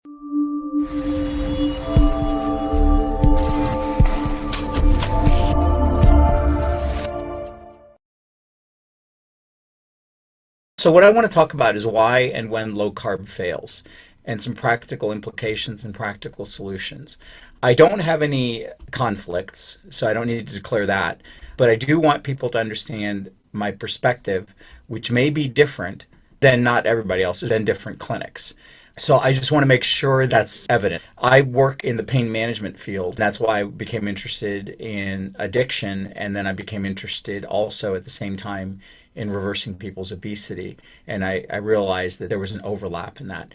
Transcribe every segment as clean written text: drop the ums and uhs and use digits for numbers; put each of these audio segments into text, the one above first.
So what I want to talk about is why and when low carb fails and some practical implications and practical solutions. I don't have any conflicts, so I don't need to declare that, but I do want people to understand my perspective, which may be different than not everybody else's, than different clinics. So I just want to make sure that's evident. I work in the pain management field. That's why I became interested in addiction, and then I became interested also at the same time in reversing people's obesity. And I realized that there was an overlap in that.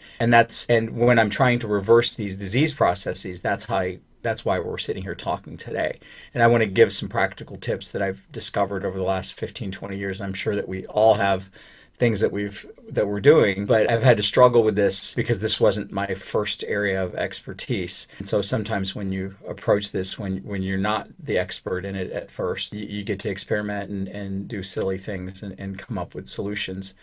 And when I'm trying to reverse these disease processes, that's why we're sitting here talking today. And I want to give some practical tips that I've discovered over the last 15, 20 years. I'm sure that we all have things that we're doing, but I've had to struggle with this because this wasn't my first area of expertise. And so sometimes when you approach this, when you're not the expert in it at first, you get to experiment and do silly things and come up with solutions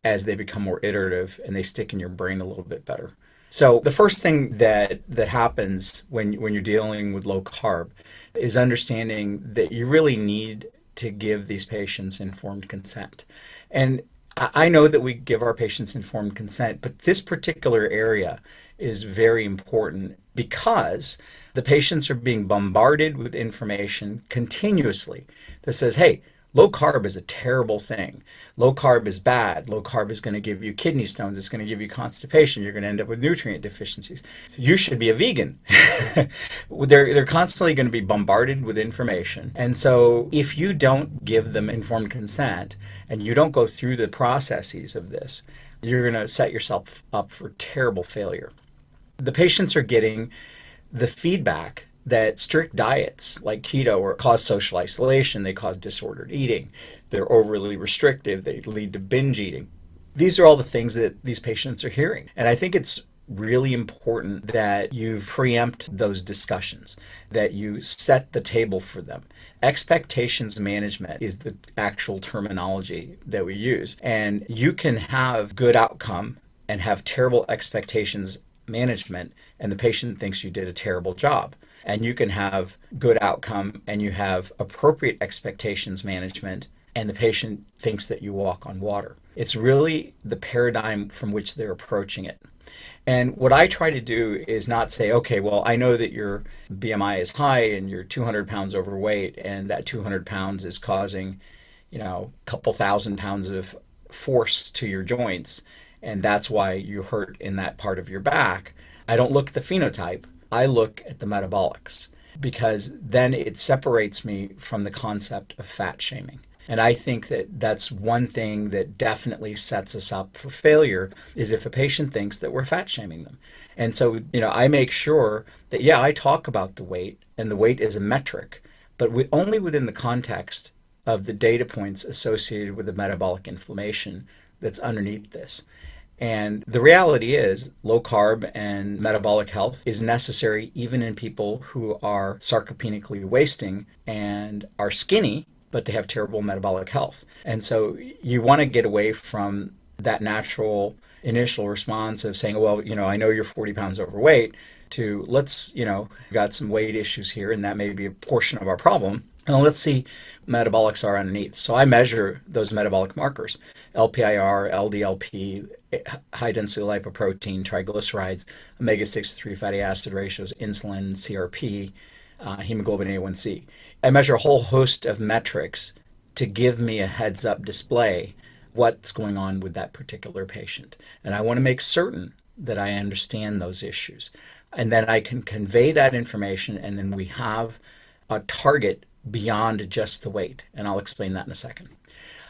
as they become more iterative and they stick in your brain a little bit better. So the first thing that happens when you're dealing with low carb is understanding that you really need to give these patients informed consent. And I know that we give our patients informed consent, but this particular area is very important because the patients are being bombarded with information continuously that says, hey, low carb is a terrible thing. Low carb is bad. Low carb is going to give you kidney stones. It's going to give you constipation. You're going to end up with nutrient deficiencies. You should be a vegan. They're constantly going to be bombarded with information. And so if you don't give them informed consent and you don't go through the processes of this, you're going to set yourself up for terrible failure. The patients are getting the feedback that strict diets like keto or cause social isolation, they cause disordered eating, they're overly restrictive, they lead to binge eating. These are all the things that these patients are hearing. And I think it's really important that you preempt those discussions, that you set the table for them. Expectations management is the actual terminology that we use. And you can have good outcome and have terrible expectations management, and the patient thinks you did a terrible job. And you can have good outcome and you have appropriate expectations management, and the patient thinks that you walk on water. It's really the paradigm from which they're approaching it. And what I try to do is not say, okay, well, I know that your BMI is high and you're 200 pounds overweight, and that 200 pounds is causing, a couple thousand pounds of force to your joints, and that's why you hurt in that part of your back. I don't look at the phenotype. I look at the metabolics, because then it separates me from the concept of fat shaming. And I think that that's one thing that definitely sets us up for failure, is if a patient thinks that we're fat shaming them. And so, I make sure that, yeah, I talk about the weight, and the weight is a metric, but only within the context of the data points associated with the metabolic inflammation that's underneath this. And the reality is low carb and metabolic health is necessary even in people who are sarcopenically wasting and are skinny, but they have terrible metabolic health. And so you want to get away from that natural initial response of saying, well, I know you're 40 pounds overweight, to let's, got some weight issues here, and that may be a portion of our problem. And let's see metabolics are underneath. So I measure those metabolic markers: LPIR, LDLP, high density lipoprotein, triglycerides, omega-6 fatty acid ratios, insulin, CRP, hemoglobin A1C. I measure a whole host of metrics to give me a heads up display what's going on with that particular patient. And I want to make certain that I understand those issues. And then I can convey that information, and then we have a target beyond just the weight. And I'll explain that in a second.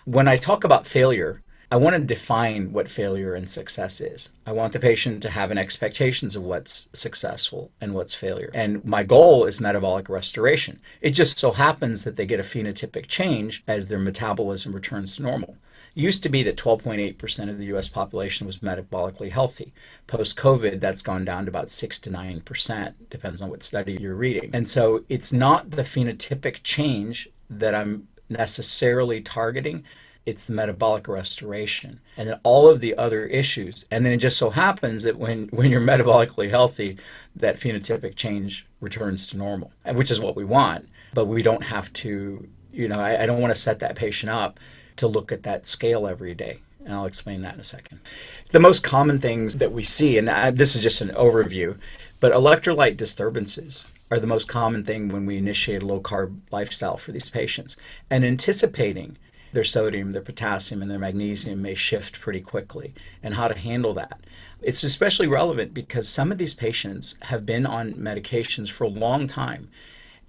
When I talk about failure, I want to define what failure and success is. I want the patient to have an expectations of what's successful and what's failure. And my goal is metabolic restoration. It just so happens that they get a phenotypic change as their metabolism returns to normal. It used to be that 12.8% of the US population was metabolically healthy. Post-COVID, that's gone down to about 6 to 9%, depends on what study you're reading. And so it's not the phenotypic change that I'm necessarily targeting. it's the metabolic restoration, and then all of the other issues. And then it just so happens that when you're metabolically healthy, that phenotypic change returns to normal, which is what we want. But we don't have to, I don't want to set that patient up to look at that scale every day. And I'll explain that in a second. The most common things that we see, and this is just an overview, but electrolyte disturbances are the most common thing when we initiate a low carb lifestyle for these patients. And anticipating their sodium, their potassium, and their magnesium may shift pretty quickly, and how to handle that. It's especially relevant because some of these patients have been on medications for a long time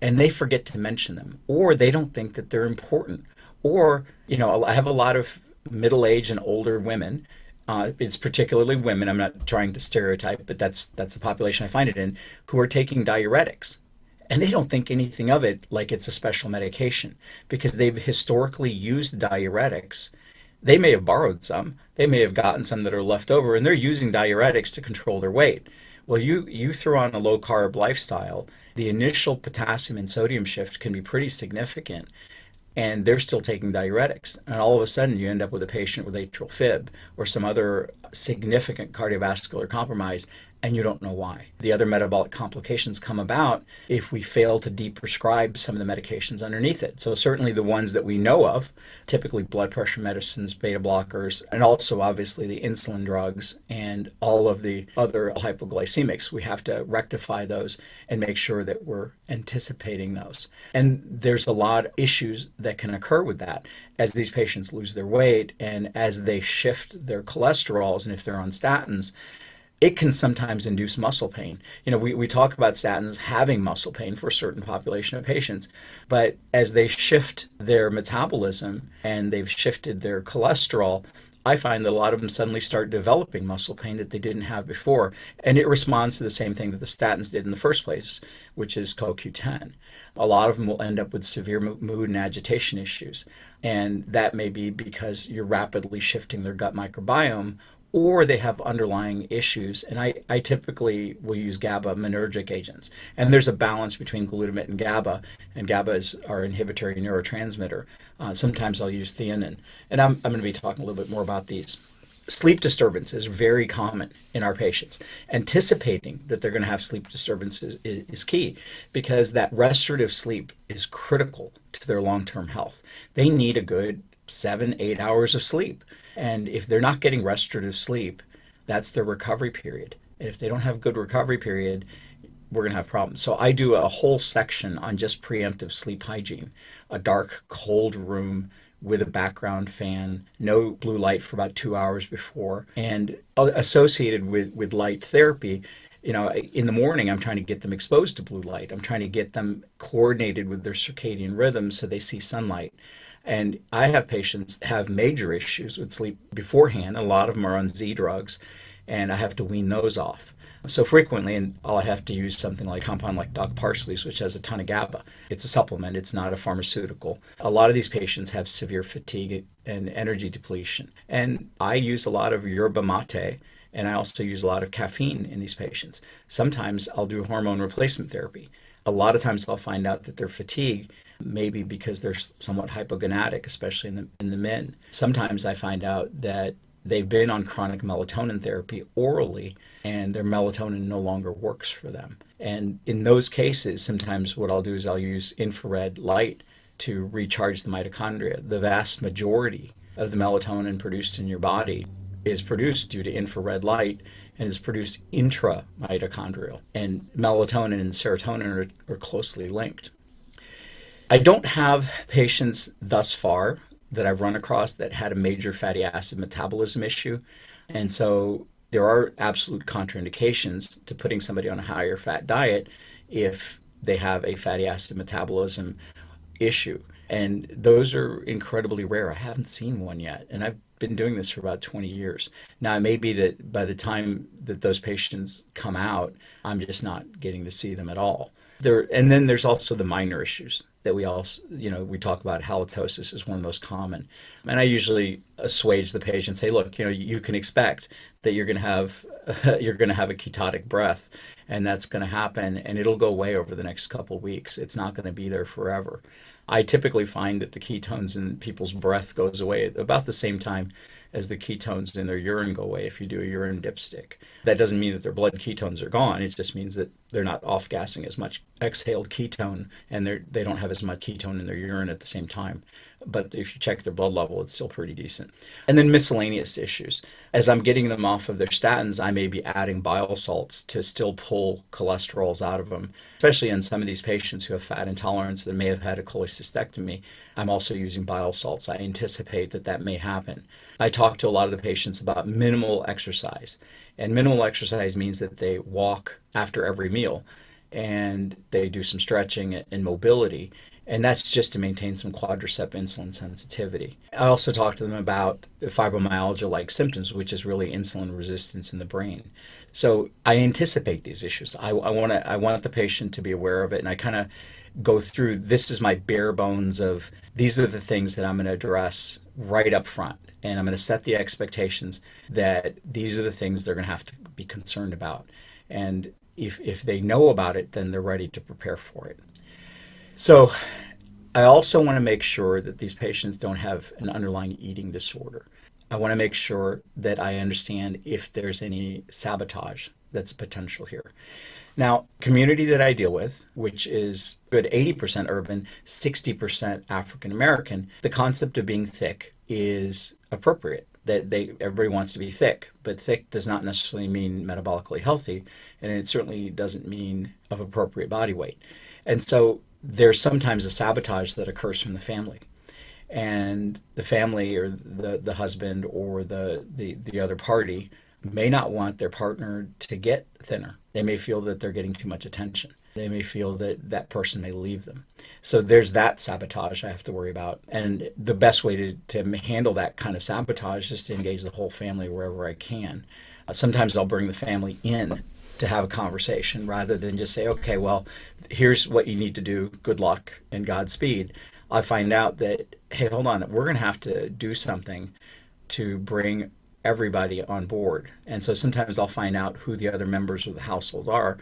and they forget to mention them, or they don't think that they're important. Or, I have a lot of middle-aged and older women. It's particularly women. I'm not trying to stereotype, but that's the population I find it in, who are taking diuretics. And they don't think anything of it like it's a special medication because they've historically used diuretics. They may have borrowed some. They may have gotten some that are left over, and they're using diuretics to control their weight. Well, you throw on a low-carb lifestyle, the initial potassium and sodium shift can be pretty significant, and they're still taking diuretics. And all of a sudden, you end up with a patient with atrial fib or some other significant cardiovascular compromise, and you don't know why. The other metabolic complications come about if we fail to deprescribe some of the medications underneath it. So certainly the ones that we know of, typically blood pressure medicines, beta blockers, and also obviously the insulin drugs and all of the other hypoglycemics. We have to rectify those and make sure that we're anticipating those. And there's a lot of issues that can occur with that as these patients lose their weight and as they shift their cholesterols, and if they're on statins, it can sometimes induce muscle pain. We talk about statins having muscle pain for a certain population of patients, but as they shift their metabolism and they've shifted their cholesterol, I find that a lot of them suddenly start developing muscle pain that they didn't have before. And it responds to the same thing that the statins did in the first place, which is CoQ10. A lot of them will end up with severe mood and agitation issues. And that may be because you're rapidly shifting their gut microbiome, or they have underlying issues. And I typically will use GABA-minergic agents. And there's a balance between glutamate and GABA is our inhibitory neurotransmitter. Sometimes I'll use theanine. And I'm going to be talking a little bit more about these. Sleep disturbance is very common in our patients. Anticipating that they're going to have sleep disturbances is key, because that restorative sleep is critical to their long-term health. They need a good 7-8 hours of sleep. And if they're not getting restorative sleep, that's their recovery period. And if they don't have good recovery period, we're going to have problems. So I do a whole section on just preemptive sleep hygiene, a dark, cold room with a background fan, no blue light for about 2 hours before, and associated with light therapy. In the morning, I'm trying to get them exposed to blue light. I'm trying to get them coordinated with their circadian rhythms so they see sunlight. And I have patients have major issues with sleep beforehand. A lot of them are on Z drugs, and I have to wean those off. So frequently, and I have to use something like a compound like Doc Parsley's, which has a ton of GABA. It's a supplement. It's not a pharmaceutical. A lot of these patients have severe fatigue and energy depletion. And I use a lot of yerba mate, and I also use a lot of caffeine in these patients. Sometimes I'll do hormone replacement therapy. A lot of times I'll find out that their fatigue maybe because they're somewhat hypogonadic, especially in the men. Sometimes I find out that they've been on chronic melatonin therapy orally, and their melatonin no longer works for them. And in those cases, sometimes what I'll do is I'll use infrared light to recharge the mitochondria. The vast majority of the melatonin produced in your body is produced due to infrared light and is produced intramitochondrial. And melatonin and serotonin are closely linked. I don't have patients thus far that I've run across that had a major fatty acid metabolism issue. And so there are absolute contraindications to putting somebody on a higher fat diet if they have a fatty acid metabolism issue. And those are incredibly rare. I haven't seen one yet. And I've been doing this for about 20 years. Now, it may be that by the time that those patients come out, I'm just not getting to see them at all. And then there's also the minor issues that we also, we talk about. Halitosis is one of the most common. And I usually assuage the patient, say, look, you can expect that you're going to have you're going to have a ketotic breath, and that's going to happen, and it'll go away over the next couple of weeks. It's not going to be there forever. I typically find that the ketones in people's breath goes away at about the same time as the ketones in their urine go away if you do a urine dipstick. That doesn't mean that their blood ketones are gone. It just means that they're not off-gassing as much exhaled ketone, and they don't have as much ketone in their urine at the same time. But if you check their blood level, it's still pretty decent. And then miscellaneous issues. As I'm getting them off of their statins, I may be adding bile salts to still pull cholesterols out of them, especially in some of these patients who have fat intolerance that may have had a cholecystectomy. I'm also using bile salts. I anticipate that that may happen. I talk to a lot of the patients about minimal exercise. And minimal exercise means that they walk after every meal and they do some stretching and mobility. And that's just to maintain some quadricep insulin sensitivity. I also talk to them about fibromyalgia-like symptoms, which is really insulin resistance in the brain. So I anticipate these issues. I want the patient to be aware of it, and I kind of go through, this is my bare bones of, these are the things that I'm going to address right up front. And I'm going to set the expectations that these are the things they're going to have to be concerned about. And if they know about it, then they're ready to prepare for it. So I also want to make sure that these patients don't have an underlying eating disorder. I want to make sure that I understand if there's any sabotage that's a potential here. Now, community that I deal with, which is good 80% urban, 60% African American, the concept of being thick is appropriate. That everybody wants to be thick, but thick does not necessarily mean metabolically healthy, and it certainly doesn't mean of appropriate body weight. And so there's sometimes a sabotage that occurs from the family, and the family or the husband or the other party may not want their partner to get thinner. They may feel that they're getting too much attention. They may feel that that person may leave them. So there's that sabotage I have to worry about. And the best way to handle that kind of sabotage is to engage the whole family wherever I can. Sometimes I'll bring the family in to have a conversation rather than just say, okay, well, here's what you need to do. Good luck and Godspeed. I find out that, hey, hold on, we're going to have to do something to bring everybody on board. And so sometimes I'll find out who the other members of the household are.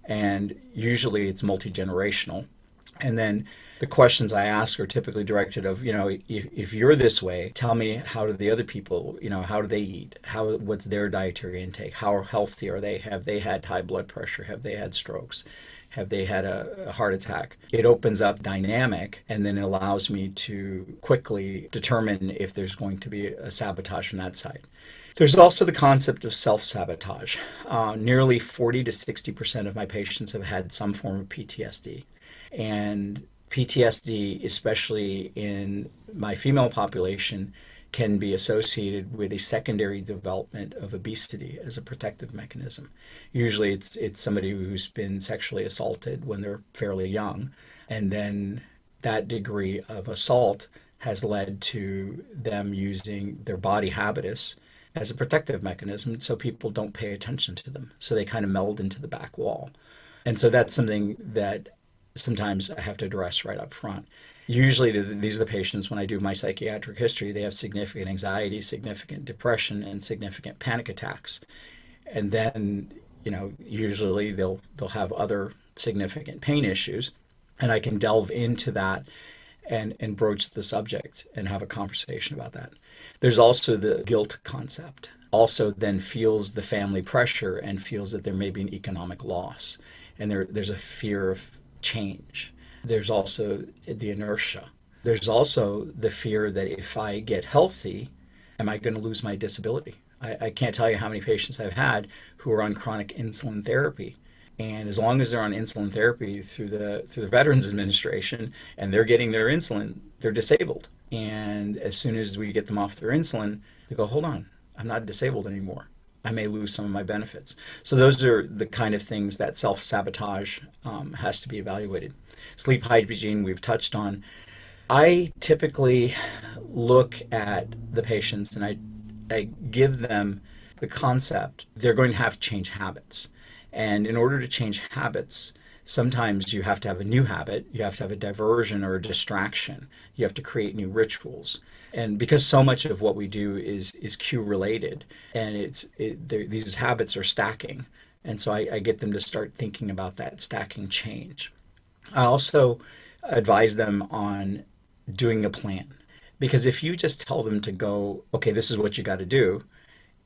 And usually it's multi-generational. And then the questions I ask are typically directed of, if you're this way, tell me, how do the other people, how do they eat? What's their dietary intake? How healthy are they? Have they had high blood pressure? Have they had strokes? Have they had a heart attack? It opens up dynamic, and then it allows me to quickly determine if there's going to be a sabotage from that side. There's also the concept of self-sabotage. Nearly 40 to 60% of my patients have had some form of PTSD. And PTSD, especially in my female population, can be associated with a secondary development of obesity as a protective mechanism. Usually it's somebody who's been sexually assaulted when they're fairly young, and then that degree of assault has led to them using their body habitus as a protective mechanism so people don't pay attention to them. So they kind of meld into the back wall. And so that's something that sometimes I have to address right up front. Usually these are the patients, when I do my psychiatric history, they have significant anxiety, significant depression, and significant panic attacks. And then, usually they'll have other significant pain issues, and I can delve into that and broach the subject and have a conversation about that. There's also the guilt concept. Also then feels the family pressure and feels that there may be an economic loss. And there's a fear of change. There's also the inertia. There's also the fear that if I get healthy, am I going to lose my disability? I can't tell you how many patients I've had who are on chronic insulin therapy. And as long as they're on insulin therapy through the Veterans Administration and they're getting their insulin, they're disabled. And as soon as we get them off their insulin, they go, hold on, I'm not disabled anymore. I may lose some of my benefits. So those are the kind of things that self-sabotage has to be evaluated. Sleep hygiene we've touched on. I typically look at the patients and I give them the concept they're going to have to change habits. And in order to change habits, Sometimes you have to have a new habit, you have to have a diversion or a distraction, you have to create new rituals. And because so much of what we do is cue related, and these habits are stacking. And so I get them to start thinking about that stacking change. I also advise them on doing a plan. Because if you just tell them to go, okay, this is what you got to do,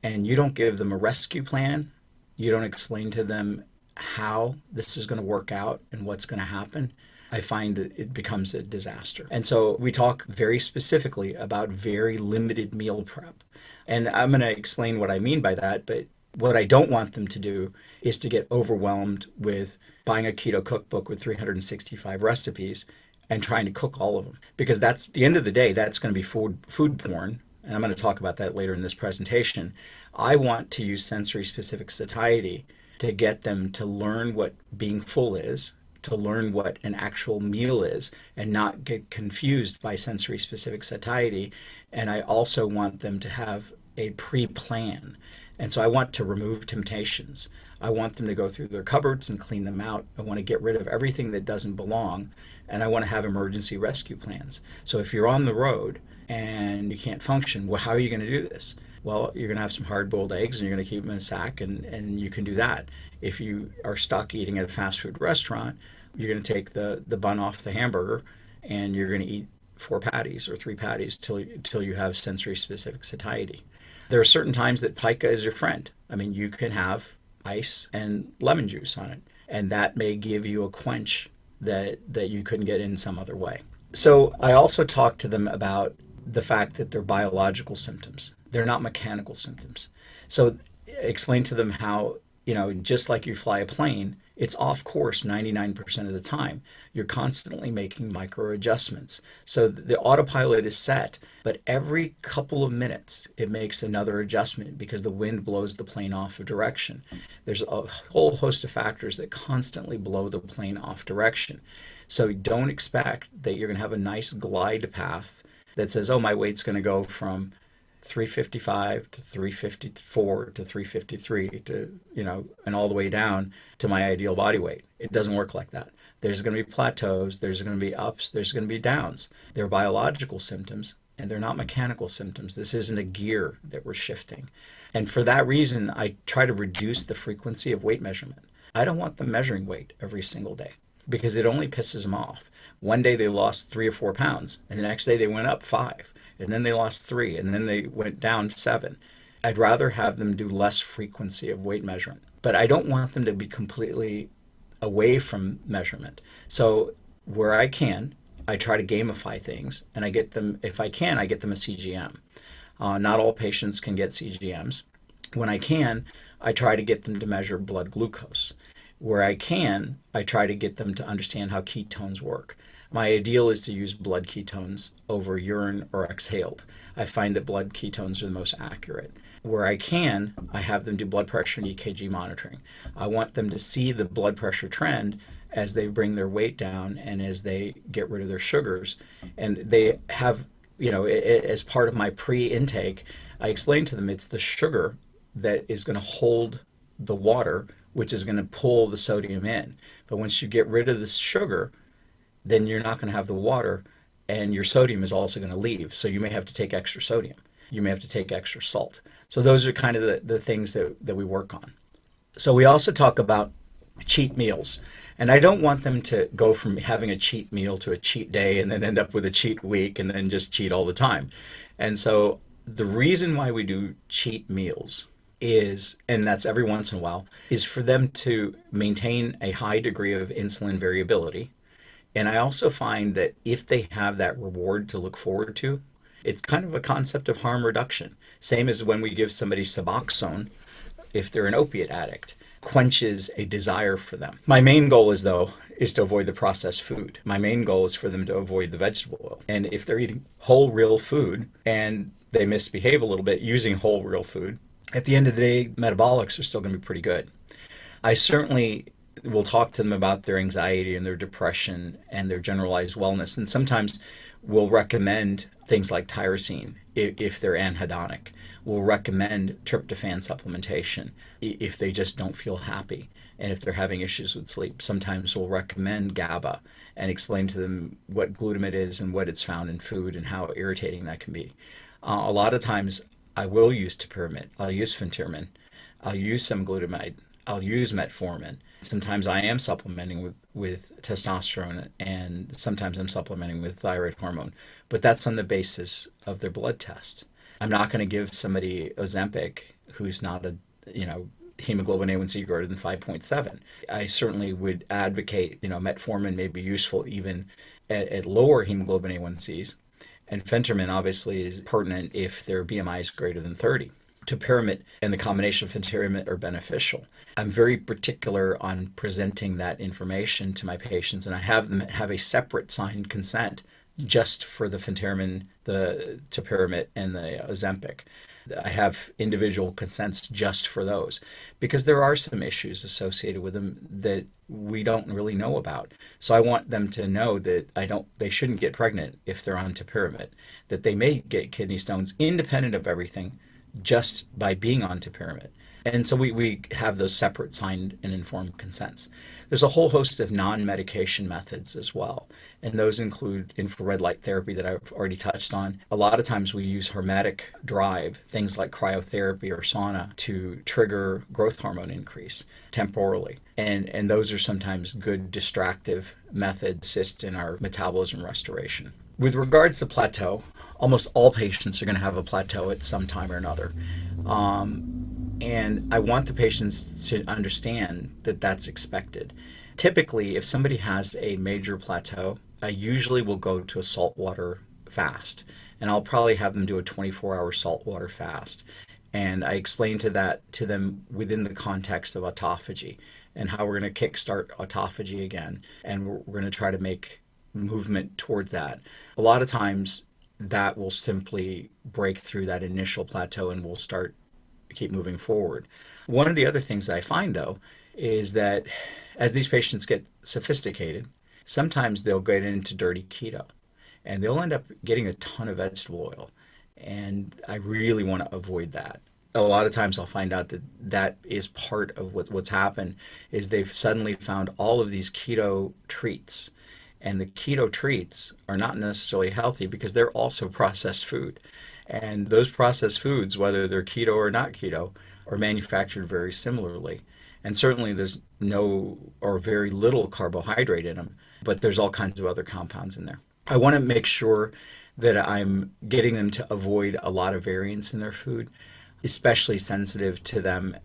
and you don't give them a rescue plan, you don't explain to them how this is going to work out and what's going to happen, I find that it becomes a disaster. And so we talk very specifically about very limited meal prep. And I'm going to explain what I mean by that, but what I don't want them to do is to get overwhelmed with buying a keto cookbook with 365 recipes and trying to cook all of them. Because that's, at the end of the day, that's going to be food porn. And I'm going to talk about that later in this presentation. I want to use sensory specific satiety to get them to learn what being full is, to learn what an actual meal is, and not get confused by sensory specific satiety. And I also want them to have a pre-plan. And so I want to remove temptations. I want them to go through their cupboards and clean them out. I want to get rid of everything that doesn't belong. And I want to have emergency rescue plans. So if you're on the road and you can't function, well, how are you going to do this? Well, you're going to have some hard-boiled eggs and you're going to keep them in a sack, and you can do that. If you are stuck eating at a fast food restaurant, you're going to take the bun off the hamburger and you're going to eat 4 patties or 3 patties till you have sensory specific satiety. There are certain times that pica is your friend. I mean, you can have ice and lemon juice on it, and that may give you a quench that you couldn't get in some other way. So I also talk to them about the fact that they're biological symptoms. They're not mechanical symptoms. So explain to them how, just like you fly a plane, it's off course 99% of the time. You're constantly making micro adjustments. So the autopilot is set, but every couple of minutes it makes another adjustment because the wind blows the plane off of direction. There's a whole host of factors that constantly blow the plane off direction. So don't expect that you're going to have a nice glide path that says, oh, my weight's going to go from 355 to 354 to 353 to, and all the way down to my ideal body weight. It doesn't work like that. There's going to be plateaus, there's going to be ups, there's going to be downs. They're biological symptoms and they're not mechanical symptoms. This isn't a gear that we're shifting. And for that reason, I try to reduce the frequency of weight measurement. I don't want them measuring weight every single day because it only pisses them off. One day they lost 3 or 4 pounds and the next day they went up 5. And then they lost 3, and then they went down 7. I'd rather have them do less frequency of weight measurement. But I don't want them to be completely away from measurement. So where I can, I try to gamify things, and I get them, if I can, I get them a CGM. Not all patients can get CGMs. When I can, I try to get them to measure blood glucose. Where I can, I try to get them to understand how ketones work. My ideal is to use blood ketones over urine or exhaled. I find that blood ketones are the most accurate. Where I can, I have them do blood pressure and EKG monitoring. I want them to see the blood pressure trend as they bring their weight down and as they get rid of their sugars. And they have, as part of my pre-intake, I explain to them it's the sugar that is going to hold the water, which is going to pull the sodium in. But once you get rid of the sugar, then you're not going to have the water, and your sodium is also going to leave. So you may have to take extra sodium. You may have to take extra salt. So those are kind of the things that we work on. So we also talk about cheat meals. And I don't want them to go from having a cheat meal to a cheat day and then end up with a cheat week and then just cheat all the time. And so the reason why we do cheat meals is, and that's every once in a while, is for them to maintain a high degree of insulin variability. And I also find that if they have that reward to look forward to, it's kind of a concept of harm reduction. Same as when we give somebody Suboxone, if they're an opiate addict, quenches a desire for them. My main goal is to avoid the processed food. My main goal is for them to avoid the vegetable oil. And if they're eating whole real food and they misbehave a little bit using whole real food, at the end of the day, metabolics are still going to be pretty good. I certainly will talk to them about their anxiety and their depression and their generalized wellness. And sometimes we'll recommend things like tyrosine if they're anhedonic. We'll recommend tryptophan supplementation if they just don't feel happy. And if they're having issues with sleep, sometimes we'll recommend GABA and explain to them what glutamate is and what it's found in food and how irritating that can be. A lot of times I will use topiramate, I'll use phentermine, I'll use some glutamide, I'll use metformin. Sometimes I am supplementing with testosterone, and sometimes I'm supplementing with thyroid hormone, but that's on the basis of their blood test. I'm not going to give somebody Ozempic who's not a, hemoglobin A1C greater than 5.7. I certainly would advocate, metformin may be useful even at lower hemoglobin A1Cs. And phentermine obviously is pertinent if their BMI is greater than 30. Topiramate and the combination of phentermine are beneficial. I'm very particular on presenting that information to my patients, and I have them have a separate signed consent just for the phentermine, the topiramate, and the Ozempic. I have individual consents just for those because there are some issues associated with them that we don't really know about. So I want them to know that they shouldn't get pregnant if they're on topiramate, that they may get kidney stones independent of everything just by being on topiramate. And so we have those separate signed and informed consents. There's a whole host of non-medication methods as well. And those include infrared light therapy that I've already touched on. A lot of times we use hermetic drive, things like cryotherapy or sauna, to trigger growth hormone increase temporally. And those are sometimes good distractive methods assist in our metabolism restoration. With regards to plateau, almost all patients are going to have a plateau at some time or another. And I want the patients to understand that that's expected. Typically, if somebody has a major plateau, I usually will go to a saltwater fast, and I'll probably have them do a 24-hour saltwater fast. And I explain to them within the context of autophagy and how we're going to kickstart autophagy again, and we're going to try to make movement towards that. A lot of times that will simply break through that initial plateau and we'll keep moving forward. One of the other things that I find though is that as these patients get sophisticated, sometimes they'll get into dirty keto and they'll end up getting a ton of vegetable oil. And I really want to avoid that. A lot of times I'll find out that is part of what's happened is they've suddenly found all of these keto treats. And the keto treats are not necessarily healthy because they're also processed food. And those processed foods, whether they're keto or not keto, are manufactured very similarly. And certainly there's no or very little carbohydrate in them, but there's all kinds of other compounds in there. I want to make sure that I'm getting them to avoid a lot of variance in their food, especially sensitive to them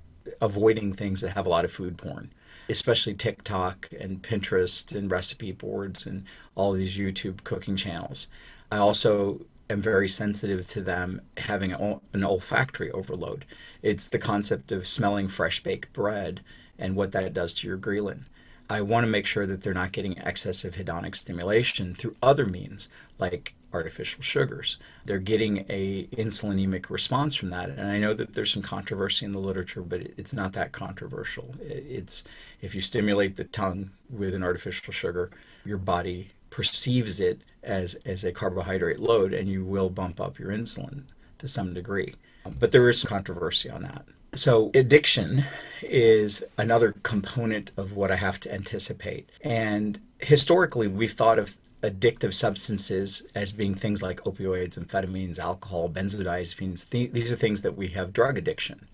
avoiding things that have a lot of food porn, especially TikTok and Pinterest and recipe boards and all these YouTube cooking channels. I also am very sensitive to them having an olfactory overload. It's the concept of smelling fresh baked bread and what that does to your ghrelin. I want to make sure that they're not getting excessive hedonic stimulation through other means like artificial sugars. They're getting a insulinemic response from that. And I know that there's some controversy in the literature, but it's not that controversial. It's if you stimulate the tongue with an artificial sugar, your body perceives it as a carbohydrate load and you will bump up your insulin to some degree. But there is some controversy on that. So addiction is another component of what I have to anticipate. And historically, we've thought of addictive substances as being things like opioids, amphetamines, alcohol, benzodiazepines. These are things that we have drug addiction.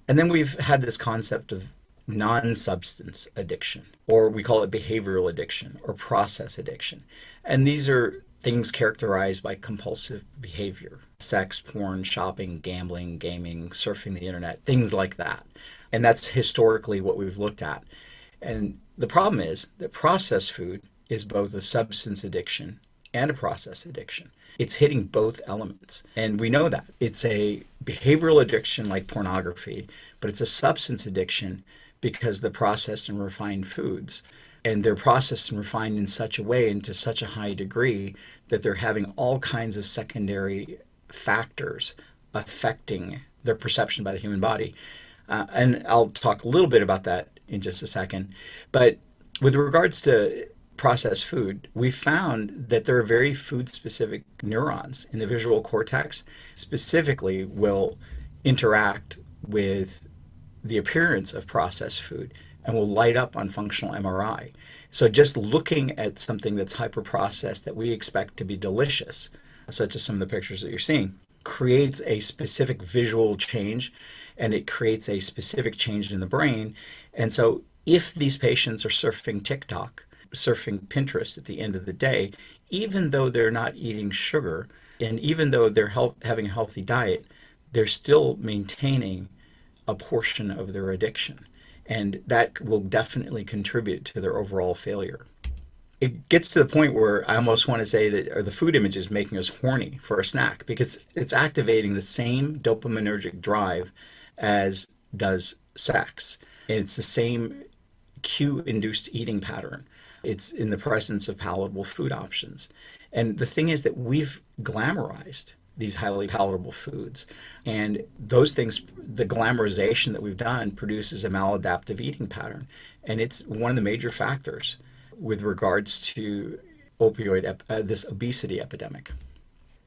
And then we've had this concept of non-substance addiction, or we call it behavioral addiction or process addiction. And these are things characterized by compulsive behavior, sex, porn, shopping, gambling, gaming, surfing the internet, things like that. And that's historically what we've looked at. And the problem is that processed food is both a substance addiction and a process addiction. It's hitting both elements. And we know that. It's a behavioral addiction like pornography, but it's a substance addiction because the processed and refined foods, and they're processed and refined in such a way and to such a high degree that they're having all kinds of secondary factors affecting their perception by the human body. And I'll talk a little bit about that in just a second. But with regards to processed food, we found that there are very food-specific neurons in the visual cortex specifically will interact with the appearance of processed food and will light up on functional MRI. So just looking at something that's hyper-processed that we expect to be delicious, such as some of the pictures that you're seeing, creates a specific visual change, and it creates a specific change in the brain. And so if these patients are surfing TikTok, surfing Pinterest at the end of the day, even though they're not eating sugar, and even though they're having a healthy diet, they're still maintaining a portion of their addiction. And that will definitely contribute to their overall failure. It gets to the point where I almost want to say that or the food image is making us horny for a snack because it's activating the same dopaminergic drive as does sex. And it's the same cue-induced eating pattern. It's in the presence of palatable food options. And the thing is that we've glamorized these highly palatable foods. And those things, the glamorization that we've done produces a maladaptive eating pattern. And it's one of the major factors with regards to this obesity epidemic.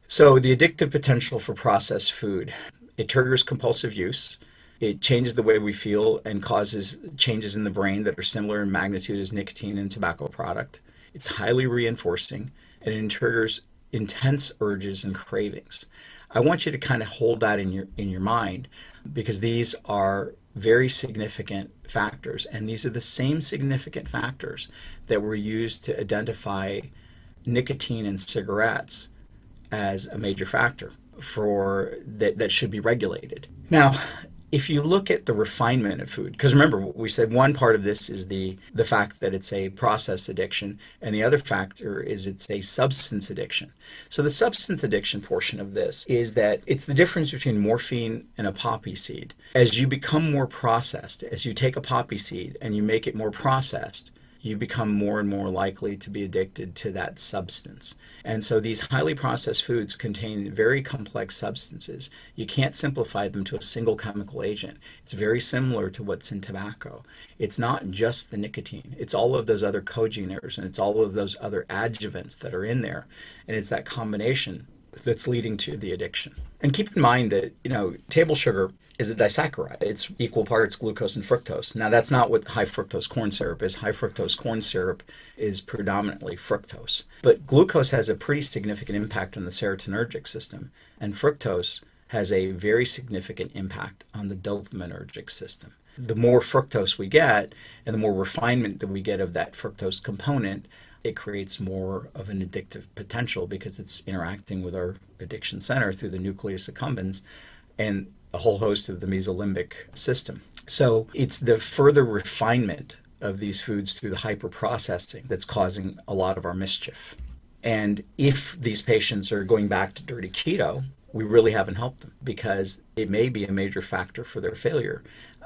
So the addictive potential for processed food, it triggers compulsive use. It changes the way we feel and causes changes in the brain that are similar in magnitude as nicotine and tobacco product. It's highly reinforcing and it triggers intense urges and cravings. I want you to kind of hold that in your mind because these are very significant factors, and these are the same significant factors that were used to identify nicotine in cigarettes as a major factor for that should be regulated. Now, if you look at the refinement of food, because remember, we said one part of this is the fact that it's a process addiction, and the other factor is it's a substance addiction. So the substance addiction portion of this is that it's the difference between morphine and a poppy seed. As you become more processed, as you take a poppy seed and you make it more processed, you become more and more likely to be addicted to that substance. And so these highly processed foods contain very complex substances. You can't simplify them to a single chemical agent. It's very similar to what's in tobacco. It's not just the nicotine. It's all of those other cogeners and it's all of those other adjuvants that are in there. And it's that combination that's leading to the addiction. And keep in mind that, table sugar is a disaccharide. It's equal parts glucose and fructose. Now, that's not what high fructose corn syrup is. High fructose corn syrup is predominantly fructose. But glucose has a pretty significant impact on the serotonergic system, and fructose has a very significant impact on the dopaminergic system. The more fructose we get, and the more refinement that we get of that fructose component, it creates more of an addictive potential because it's interacting with our addiction center through the nucleus accumbens and a whole host of the mesolimbic system. So it's the further refinement of these foods through the hyperprocessing that's causing a lot of our mischief. And if these patients are going back to dirty keto, we really haven't helped them because it may be a major factor for their failure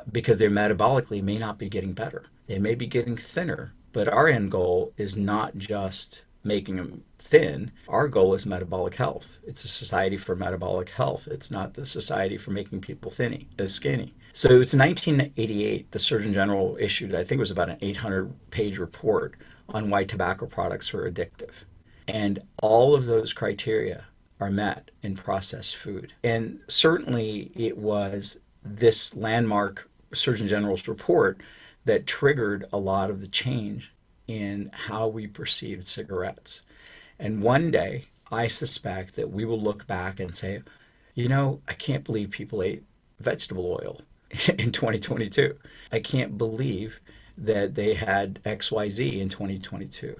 because they metabolically may not be getting better. They may be getting thinner. But our end goal is not just making them thin. Our goal is metabolic health. It's a society for metabolic health. It's not the society for making people skinny. So it's 1988, the Surgeon General issued, I think it was about an 800-page report on why tobacco products were addictive. And all of those criteria are met in processed food. And certainly it was this landmark Surgeon General's report that triggered a lot of the change in how we perceived cigarettes. And one day, I suspect that we will look back and say, I can't believe people ate vegetable oil in 2022. I can't believe that they had XYZ in 2022.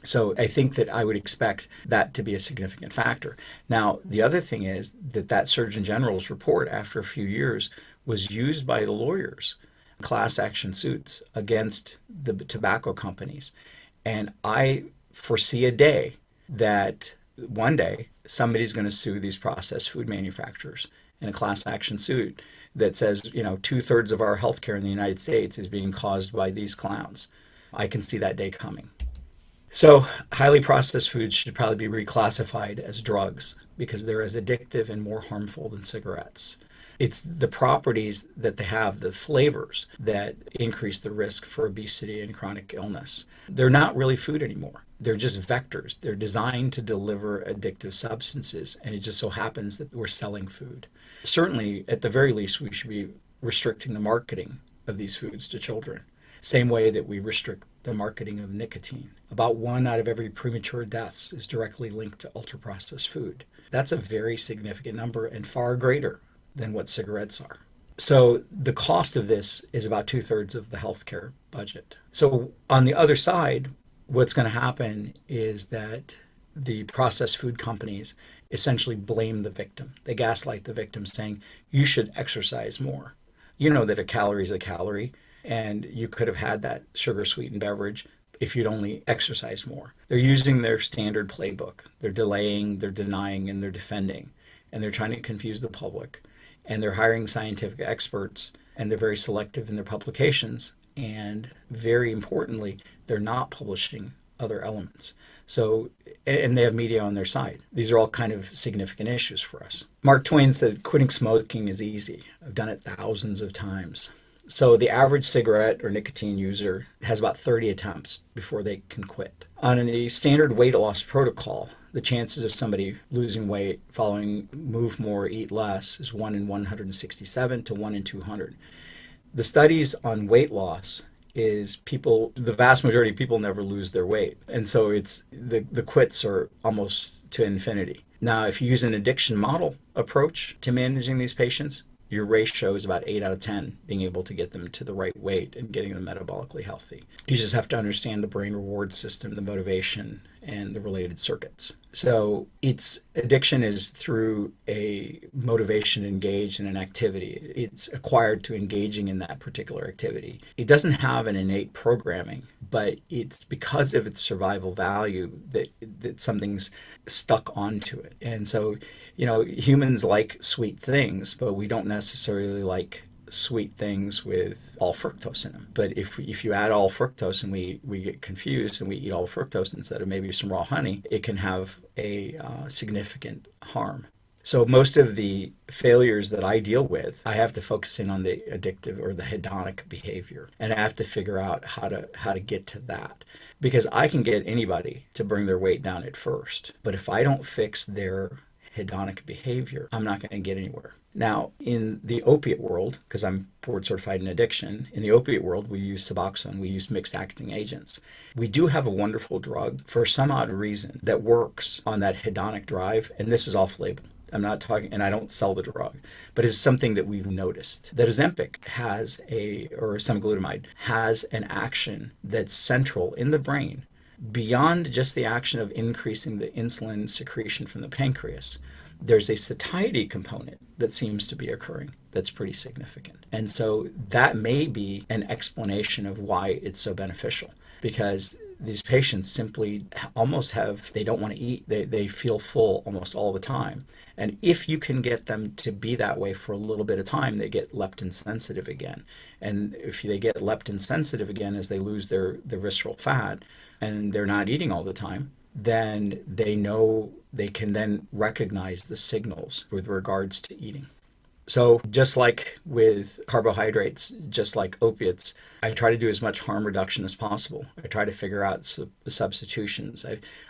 So I think that I would expect that to be a significant factor. Now, the other thing is that Surgeon General's report, after a few years, was used by the lawyers, class action suits against the tobacco companies. And I foresee a day that one day somebody's going to sue these processed food manufacturers in a class action suit that says, 2/3 of our healthcare in the United States is being caused by these clowns. I can see that day coming. So highly processed foods should probably be reclassified as drugs because they're as addictive and more harmful than cigarettes. It's the properties that they have, the flavors, that increase the risk for obesity and chronic illness. They're not really food anymore. They're just vectors. They're designed to deliver addictive substances, and it just so happens that we're selling food. Certainly, at the very least, we should be restricting the marketing of these foods to children. Same way that we restrict the marketing of nicotine. About 1 out of every premature deaths is directly linked to ultra-processed food. That's a very significant number and far greater than what cigarettes are. So the cost of this is about 2/3 of the healthcare budget. So on the other side, what's going to happen is that the processed food companies essentially blame the victim. They gaslight the victim saying, you should exercise more. You know that a calorie is a calorie, and you could have had that sugar sweetened beverage if you'd only exercise more. They're using their standard playbook. They're delaying, they're denying, and they're defending. And they're trying to confuse the public. And they're hiring scientific experts, and they're very selective in their publications. And very importantly, they're not publishing other elements. So, and they have media on their side. These are all kind of significant issues for us. Mark Twain said, quitting smoking is easy. I've done it thousands of times. So the average cigarette or nicotine user has about 30 attempts before they can quit. On a standard weight loss protocol, the chances of somebody losing weight following move more, eat less is 1 in 167 to 1 in 200. The studies on weight loss is people, the vast majority of people never lose their weight. And so it's the quits are almost to infinity. Now, if you use an addiction model approach to managing these patients, your ratio is about 8 out of 10 being able to get them to the right weight and getting them metabolically healthy. You just have to understand the brain reward system, the motivation, and the related circuits. So it's addiction is through a motivation to engage in an activity. It's acquired to engaging in that particular activity. It doesn't have an innate programming, but it's because of its survival value that something's stuck onto it. And so, humans like sweet things, but we don't necessarily like sweet things with all fructose in them. But if you add all fructose and we get confused and we eat all fructose instead of maybe some raw honey, it can have a significant harm. So most of the failures that I deal with, I have to focus in on the addictive or the hedonic behavior, and I have to figure out how to get to that, because I can get anybody to bring their weight down at first, but if I don't fix their hedonic behavior, I'm not going to get anywhere. Now, in the opiate world, because I'm board certified in addiction, in the opiate world, we use Suboxone, we use mixed acting agents. We do have a wonderful drug for some odd reason that works on that hedonic drive, and this is off label. I'm not talking, and I don't sell the drug, but it's something that we've noticed that Ozempic or semaglutide has an action that's central in the brain beyond just the action of increasing the insulin secretion from the pancreas. There's a satiety component that seems to be occurring that's pretty significant. And so that may be an explanation of why it's so beneficial, because these patients simply they don't want to eat. They feel full almost all the time. And if you can get them to be that way for a little bit of time, they get leptin sensitive again. And if they get leptin sensitive again as they lose their visceral fat and they're not eating all the time, then they know they can then recognize the signals with regards to eating. So just like with carbohydrates, just like opiates, I try to do as much harm reduction as possible. I try to figure out the substitutions.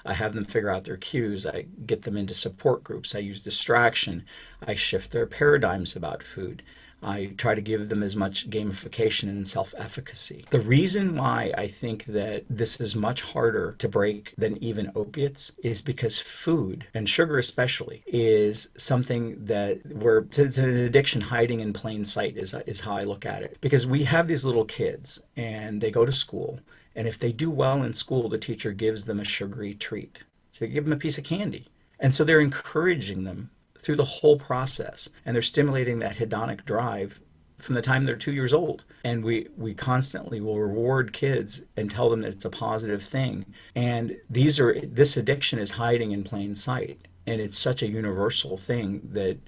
I have them figure out their cues. I get them into support groups. I use distraction. I shift their paradigms about food. I try to give them as much gamification and self-efficacy. The reason why I think that this is much harder to break than even opiates is because food, and sugar especially, is something that it's an addiction hiding in plain sight is how I look at it. Because we have these little kids and they go to school, and if they do well in school, the teacher gives them a sugary treat. So they give them a piece of candy. And so they're encouraging them through the whole process, and they're stimulating that hedonic drive from the time they're 2 years old. And we constantly will reward kids and tell them that it's a positive thing. And this addiction is hiding in plain sight, and it's such a universal thing that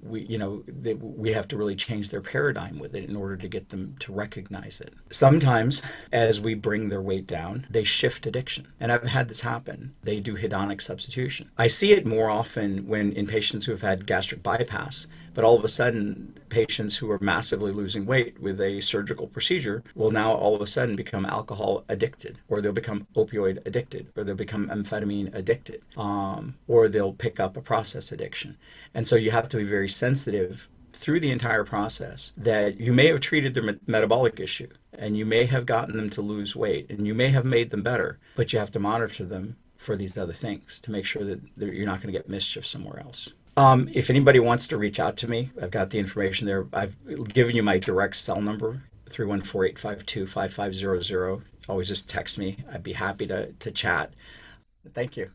we have to really change their paradigm with it in order to get them to recognize it. Sometimes, as we bring their weight down, they shift addiction. And I've had this happen. They do hedonic substitution. I see it more often in patients who have had gastric bypass, but all of a sudden, patients who are massively losing weight with a surgical procedure will now all of a sudden become alcohol addicted, or they'll become opioid addicted, or they'll become amphetamine addicted, or they'll pick up a process addiction. And so you have to be very sensitive through the entire process that you may have treated their metabolic issue, and you may have gotten them to lose weight, and you may have made them better, but you have to monitor them for these other things to make sure that you're not going to get mischief somewhere else. If anybody wants to reach out to me, I've got the information there. I've given you my direct cell number, 314-852-5500. Always just text me. I'd be happy to chat. Thank you.